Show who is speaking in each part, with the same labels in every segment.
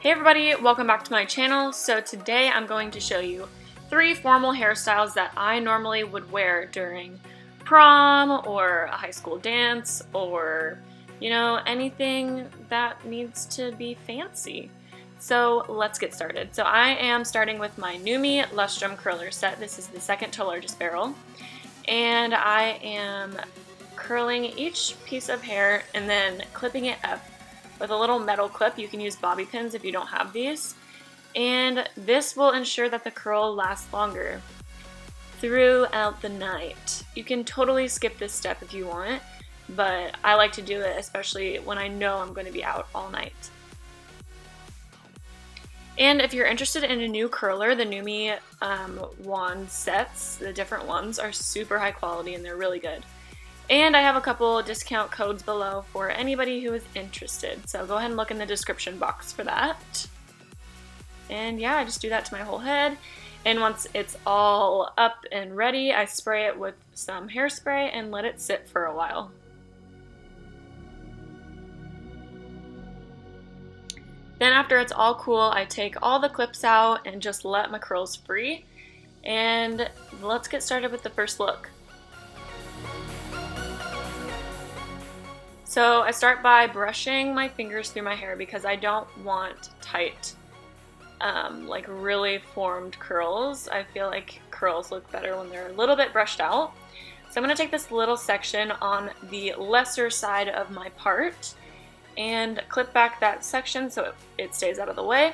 Speaker 1: Hey everybody, welcome back to my channel. So today I'm going to show you 3 formal hairstyles that I normally would wear during prom or a high school dance or, anything that needs to be fancy. So let's get started. So I am starting with my Numi Lustrum curler set. This is the second to largest barrel. And I am curling each piece of hair and then clipping it up with a little metal clip. You can use bobby pins if you don't have these. And this will ensure that the curl lasts longer throughout the night. You can totally skip this step if you want, but I like to do it especially when I know I'm going to be out all night. And if you're interested in a new curler, the Numi wand sets, the different ones, are super high quality and they're really good. And I have a couple discount codes below for anybody who is interested. So go ahead and look in the description box for that. And yeah, I just do that to my whole head. And once it's all up and ready, I spray it with some hairspray and let it sit for a while. Then after it's all cool, I take all the clips out and just let my curls free. And let's get started with the first look. So I start by brushing my fingers through my hair because I don't want tight, like really formed curls. I feel like curls look better when they're a little bit brushed out. So I'm going to take this little section on the lesser side of my part and clip back that section so it stays out of the way.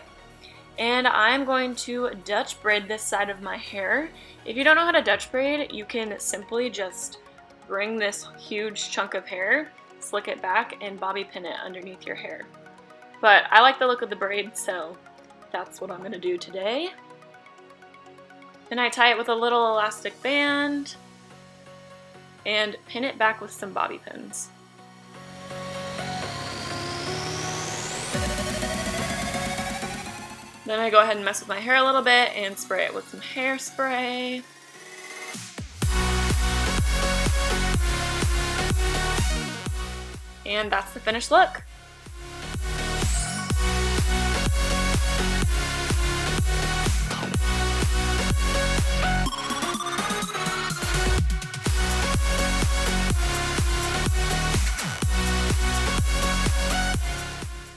Speaker 1: And I'm going to Dutch braid this side of my hair. If you don't know how to Dutch braid, you can simply just bring this huge chunk of hair, slick it back, and bobby pin it underneath your hair. But I like the look of the braid, so that's what I'm going to do today. Then I tie it with a little elastic band and pin it back with some bobby pins. Then I go ahead and mess with my hair a little bit and spray it with some hairspray. And that's the finished look.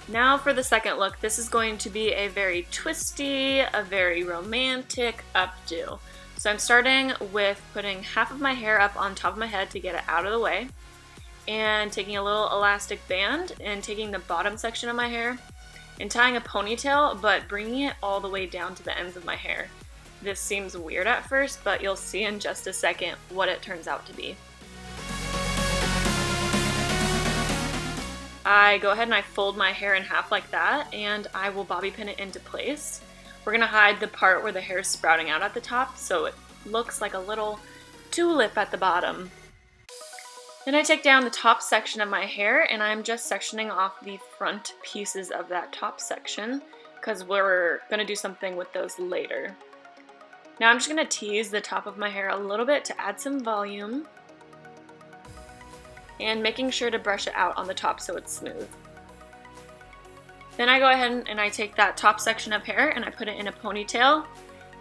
Speaker 1: Now for the second look. This is going to be a very twisty, a very romantic updo. So I'm starting with putting half of my hair up on top of my head to get it out of the way, and taking a little elastic band and taking the bottom section of my hair and tying a ponytail, but bringing it all the way down to the ends of my hair. This seems weird at first, but you'll see in just a second what it turns out to be. I go ahead and I fold my hair in half like that, and I will bobby pin it into place. We're going to hide the part where the hair is sprouting out at the top so it looks like a little tulip at the bottom. Then I take down the top section of my hair and I'm just sectioning off the front pieces of that top section because we're going to do something with those later. Now I'm just going to tease the top of my hair a little bit to add some volume and making sure to brush it out on the top so it's smooth. Then I go ahead and I take that top section of hair and I put it in a ponytail,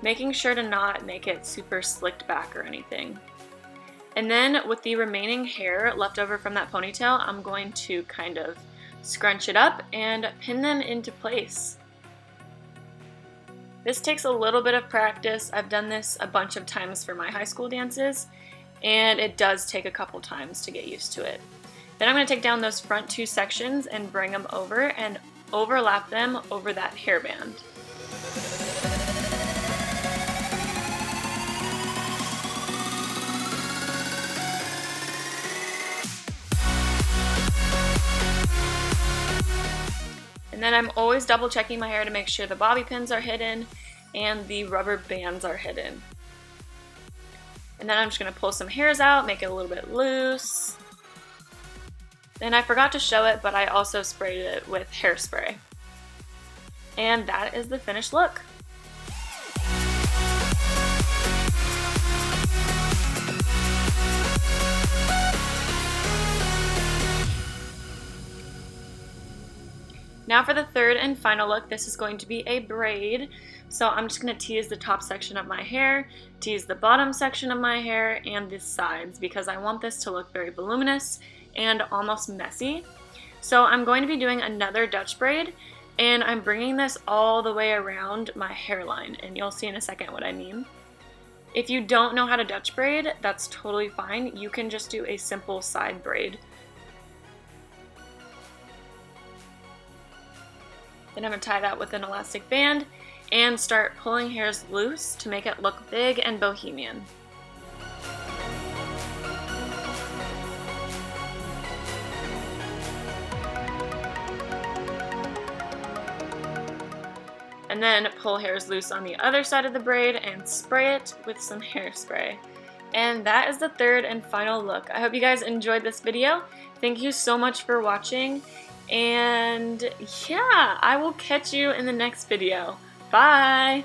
Speaker 1: making sure to not make it super slicked back or anything. And then with the remaining hair left over from that ponytail, I'm going to kind of scrunch it up and pin them into place. This takes a little bit of practice. I've done this a bunch of times for my high school dances, and it does take a couple times to get used to it. Then I'm going to take down those front 2 sections and bring them over and overlap them over that hairband. And then I'm always double checking my hair to make sure the bobby pins are hidden and the rubber bands are hidden. And then I'm just going to pull some hairs out, make it a little bit loose. Then I forgot to show it, but I also sprayed it with hairspray. And that is the finished look. Now for the third and final look, this is going to be a braid. So I'm just going to tease the top section of my hair, tease the bottom section of my hair, and the sides because I want this to look very voluminous and almost messy. So I'm going to be doing another Dutch braid, and I'm bringing this all the way around my hairline, and you'll see in a second what I mean. If you don't know how to Dutch braid, that's totally fine. You can just do a simple side braid. Then I'm going to tie that with an elastic band and start pulling hairs loose to make it look big and bohemian. And then pull hairs loose on the other side of the braid and spray it with some hairspray. And that is the third and final look. I hope you guys enjoyed this video. Thank you so much for watching. And yeah, I will catch you in the next video. Bye!